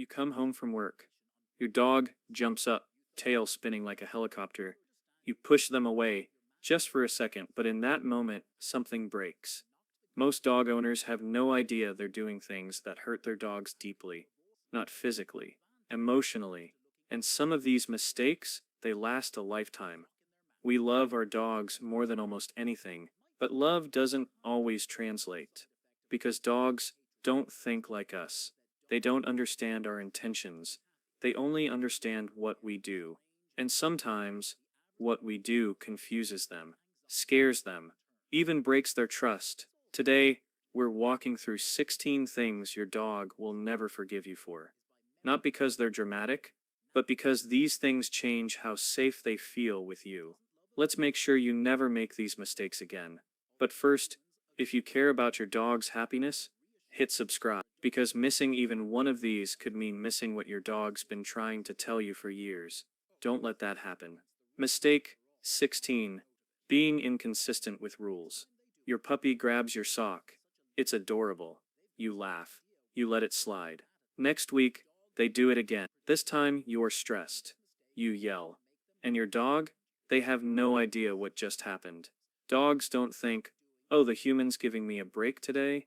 You come home from work. Your dog jumps up, tail spinning like a helicopter. You push them away, just for a second, but in that moment, something breaks. Most dog owners have no idea they're doing things that hurt their dogs deeply, not physically, emotionally, and some of these mistakes, they last a lifetime. We love our dogs more than almost anything, but love doesn't always translate. Because dogs don't think like us. They don't understand our intentions. They only understand what we do. And sometimes, what we do confuses them, scares them, even breaks their trust. Today, we're walking through 16 things your dog will never forgive you for. Not because they're dramatic, but because these things change how safe they feel with you. Let's make sure you never make these mistakes again. But first, if you care about your dog's happiness, hit subscribe, because missing even one of these could mean missing what your dog's been trying to tell you for years. Don't let that happen. Mistake 16. Being inconsistent with rules. Your puppy grabs your sock. It's adorable. You laugh. You let it slide. Next week, they do it again. This time, you're stressed. You yell. And your dog? They have no idea what just happened. Dogs don't think, oh, the human's giving me a break today.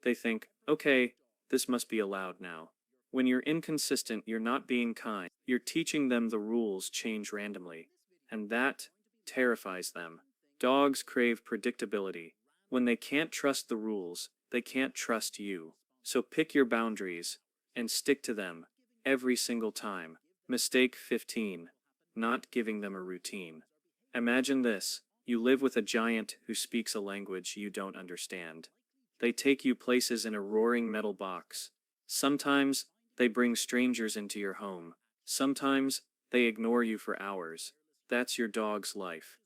They think, okay, this must be allowed now. When you're inconsistent, you're not being kind. You're teaching them the rules change randomly. And that terrifies them. Dogs crave predictability. When they can't trust the rules, they can't trust you. So pick your boundaries and stick to them every single time. Mistake 15. Not giving them a routine. Imagine this. You live with a giant who speaks a language you don't understand. They take you places in a roaring metal box. Sometimes, they bring strangers into your home. Sometimes, they ignore you for hours. That's your dog's life.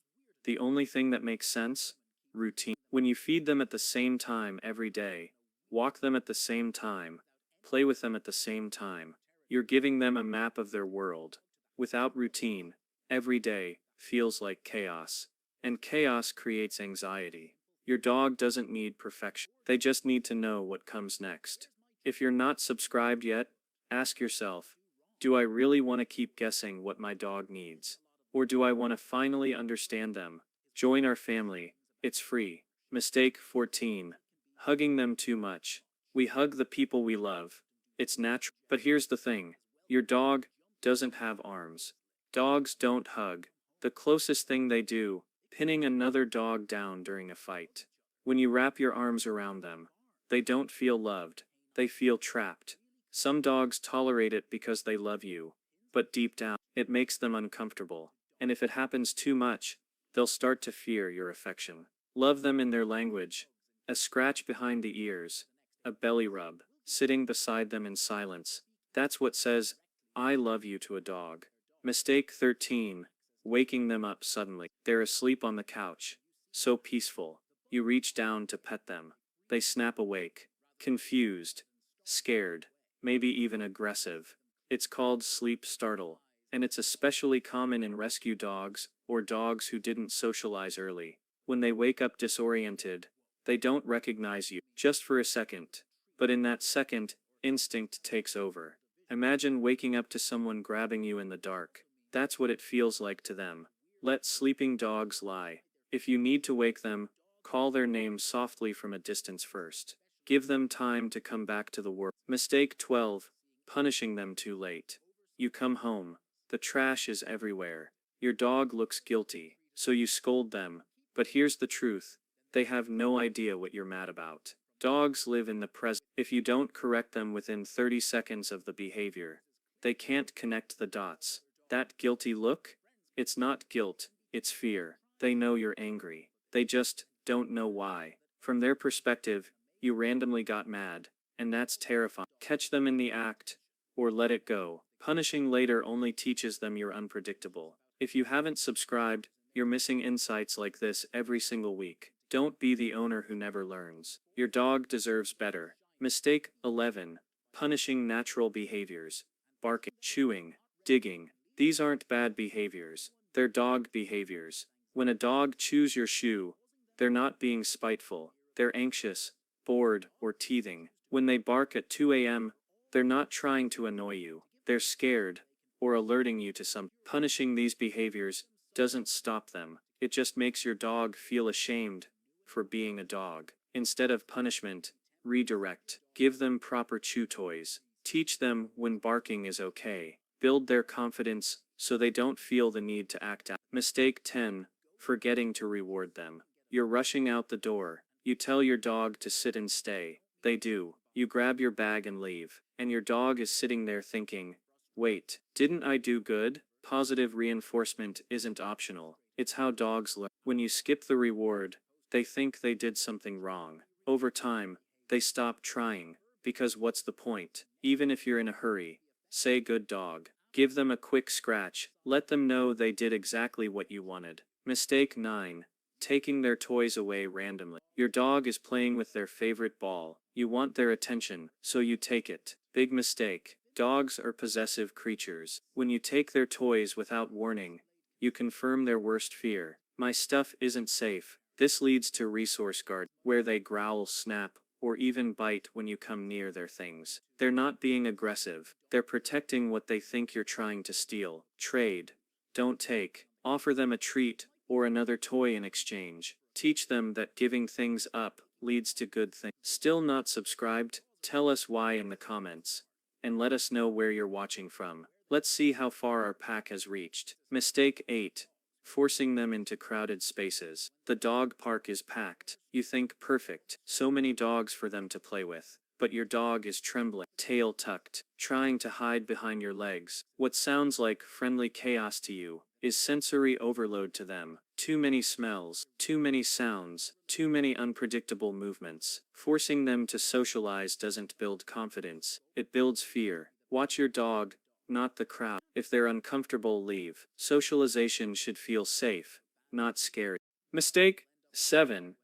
The only thing that makes sense? Routine. When you feed them at the same time every day, walk them at the same time, play with them at the same time, you're giving them a map of their world. Without routine, every day feels like chaos. And chaos creates anxiety. Your dog doesn't need perfection. They just need to know what comes next. If you're not subscribed yet, ask yourself, do I really want to keep guessing what my dog needs? Or do I want to finally understand them? Join our family. It's free. Mistake 14. Hugging them too much. We hug the people we love. It's natural. But here's the thing. Your dog doesn't have arms. Dogs don't hug. The closest thing they do, pinning another dog down during a fight. When you wrap your arms around them, they don't feel loved. They feel trapped. Some dogs tolerate it because they love you, but deep down, it makes them uncomfortable. And if it happens too much, they'll start to fear your affection. Love them in their language. A scratch behind the ears, a belly rub, sitting beside them in silence. That's what says, I love you to a dog. Mistake 13. Waking them up suddenly. They're asleep on the couch. So peaceful. You reach down to pet them. They snap awake. Confused. Scared. Maybe even aggressive. It's called sleep startle. And it's especially common in rescue dogs, or dogs who didn't socialize early. When they wake up disoriented, they don't recognize you, just for a second. But in that second, instinct takes over. Imagine waking up to someone grabbing you in the dark. That's what it feels like to them. Let sleeping dogs lie. If you need to wake them, call their name softly from a distance first. Give them time to come back to the world. Mistake 12. Punishing them too late. You come home. The trash is everywhere. Your dog looks guilty, so you scold them. But here's the truth. They have no idea what you're mad about. Dogs live in the present. If you don't correct them within 30 seconds of the behavior, they can't connect the dots. That guilty look? It's not guilt, it's fear. They know you're angry. They just don't know why. From their perspective, you randomly got mad, and that's terrifying. Catch them in the act, or let it go. Punishing later only teaches them you're unpredictable. If you haven't subscribed, you're missing insights like this every single week. Don't be the owner who never learns. Your dog deserves better. Mistake 11. Punishing natural behaviors. Barking, chewing, digging. These aren't bad behaviors. They're dog behaviors. When a dog chews your shoe, they're not being spiteful. They're anxious, bored, or teething. When they bark at 2 a.m., They're not trying to annoy you. They're scared or alerting you to something. Punishing these behaviors doesn't stop them. It just makes your dog feel ashamed for being a dog. Instead of punishment, redirect. Give them proper chew toys. Teach them when barking is okay. Build their confidence so they don't feel the need to act out. Mistake 10. Forgetting to reward them. You're rushing out the door. You tell your dog to sit and stay. They do. You grab your bag and leave. And your dog is sitting there thinking, wait, didn't I do good? Positive reinforcement isn't optional. It's how dogs learn. When you skip the reward, they think they did something wrong. Over time, they stop trying, because what's the point? Even if you're in a hurry, say good dog. Give them a quick scratch. Let them know they did exactly what you wanted. Mistake 9. Taking their toys away randomly. Your dog is playing with their favorite ball. You want their attention, so you take it. Big mistake. Dogs are possessive creatures. When you take their toys without warning, you confirm their worst fear. My stuff isn't safe. This leads to resource guard, where they growl, snap, or even bite when you come near their things. They're not being aggressive. They're protecting what they think you're trying to steal. Trade. Don't take. Offer them a treat or another toy in exchange. Teach them that giving things up leads to good things. Still not subscribed? Tell us why in the comments, and let us know where you're watching from. Let's see how far our pack has reached. Mistake 8. Forcing them into crowded spaces. The dog park is packed. You think perfect. So many dogs for them to play with. But your dog is trembling, tail tucked, trying to hide behind your legs. What sounds like friendly chaos to you is sensory overload to them. Too many smells, too many sounds, too many unpredictable movements. Forcing them to socialize doesn't build confidence. It builds fear. Watch your dog, not the crowd. If they're uncomfortable, leave. Socialization should feel safe, not scary. Mistake 7.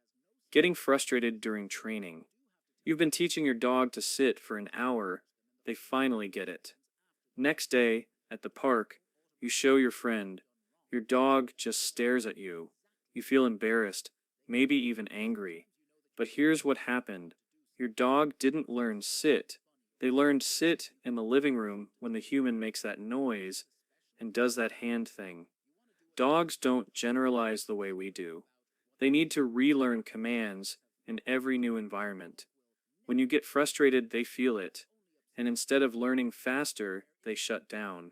Getting frustrated during training. You've been teaching your dog to sit for an hour. They finally get it. Next day, at the park, you show your friend. Your dog just stares at you. You feel embarrassed, maybe even angry. But here's what happened. Your dog didn't learn sit. They learned sit in the living room when the human makes that noise and does that hand thing. Dogs don't generalize the way we do. They need to relearn commands in every new environment. When you get frustrated, they feel it. And instead of learning faster, they shut down.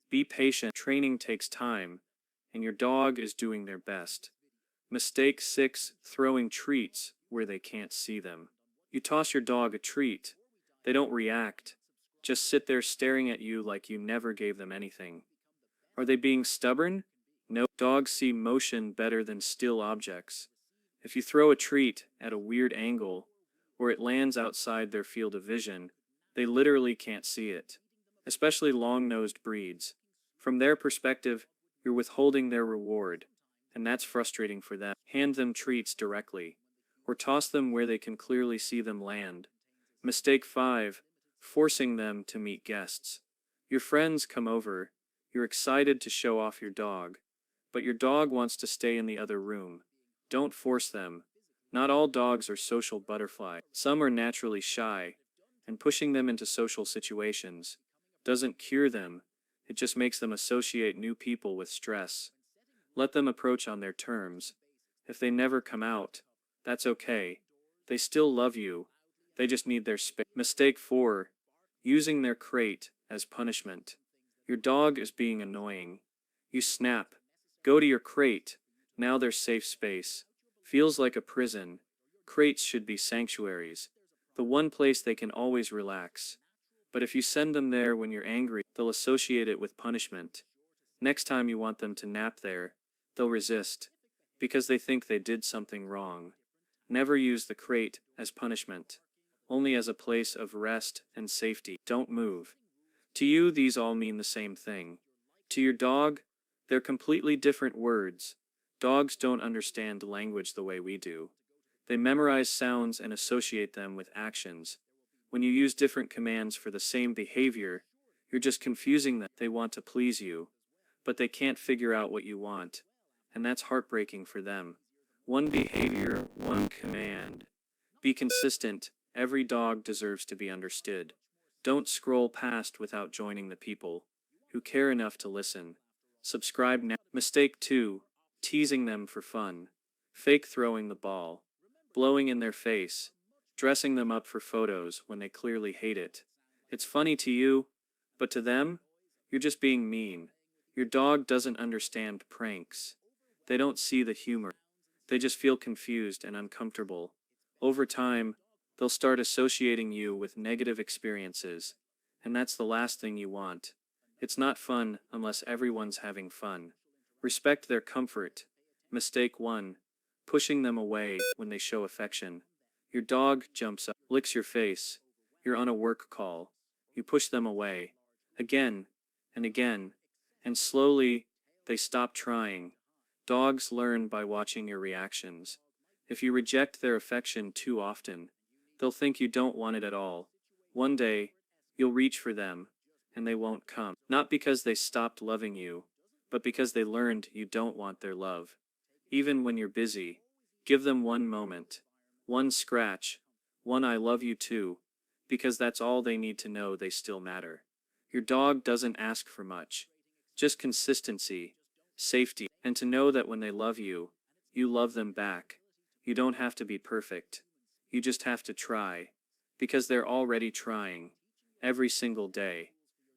Be patient. Training takes time, and your dog is doing their best. Mistake 6. Throwing treats where they can't see them. You toss your dog a treat. They don't react. Just sit there staring at you like you never gave them anything. Are they being stubborn? No. Dogs see motion better than still objects. If you throw a treat at a weird angle, or it lands outside their field of vision, they literally can't see it. Especially long-nosed breeds. From their perspective, you're withholding their reward, and that's frustrating for them. Hand them treats directly, or toss them where they can clearly see them land. Mistake 5. Forcing them to meet guests. Your friends come over. You're excited to show off your dog, but your dog wants to stay in the other room. Don't force them. Not all dogs are social butterflies. Some are naturally shy, and pushing them into social situations doesn't cure them. It just makes them associate new people with stress. Let them approach on their terms. If they never come out, that's okay. They still love you. They just need their space. Mistake 4. Using their crate as punishment. Your dog is being annoying. You snap. Go to your crate. Now their safe space. Feels like a prison. Crates should be sanctuaries. The one place they can always relax. But if you send them there when you're angry, they'll associate it with punishment. Next time you want them to nap there, they'll resist, because they think they did something wrong. Never use the crate as punishment, only as a place of rest and safety. Don't move. To you, these all mean the same thing. To your dog, they're completely different words. Dogs don't understand language the way we do. They memorize sounds and associate them with actions. When you use different commands for the same behavior, you're just confusing them. They want to please you, but they can't figure out what you want, and that's heartbreaking for them. One behavior, one command. Be consistent. Every dog deserves to be understood. Don't scroll past without joining the people who care enough to listen. Subscribe now. Mistake 2. Teasing them for fun. Fake throwing the ball. Blowing in their face. Dressing them up for photos when they clearly hate it. It's funny to you, but to them, you're just being mean. Your dog doesn't understand pranks. They don't see the humor. They just feel confused and uncomfortable. Over time, they'll start associating you with negative experiences, and that's the last thing you want. It's not fun unless everyone's having fun. Respect their comfort. Mistake 1. Pushing them away when they show affection. Your dog jumps up, licks your face. You're on a work call. You push them away. Again and again. And slowly, they stop trying. Dogs learn by watching your reactions. If you reject their affection too often, they'll think you don't want it at all. One day, you'll reach for them, and they won't come. Not because they stopped loving you, but because they learned you don't want their love. Even when you're busy, give them one moment, one scratch, one I love you too, because that's all they need to know they still matter. Your dog doesn't ask for much, just consistency, safety, and to know that when they love you love them back. You don't have to be perfect. You just have to try, because they're already trying, every single day.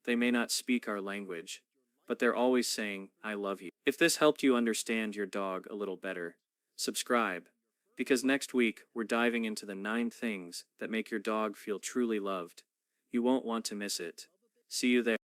They may not speak our language, but they're always saying, I love you. If this helped you understand your dog a little better, subscribe, because next week we're diving into the 9 things that make your dog feel truly loved. You won't want to miss it. See you there.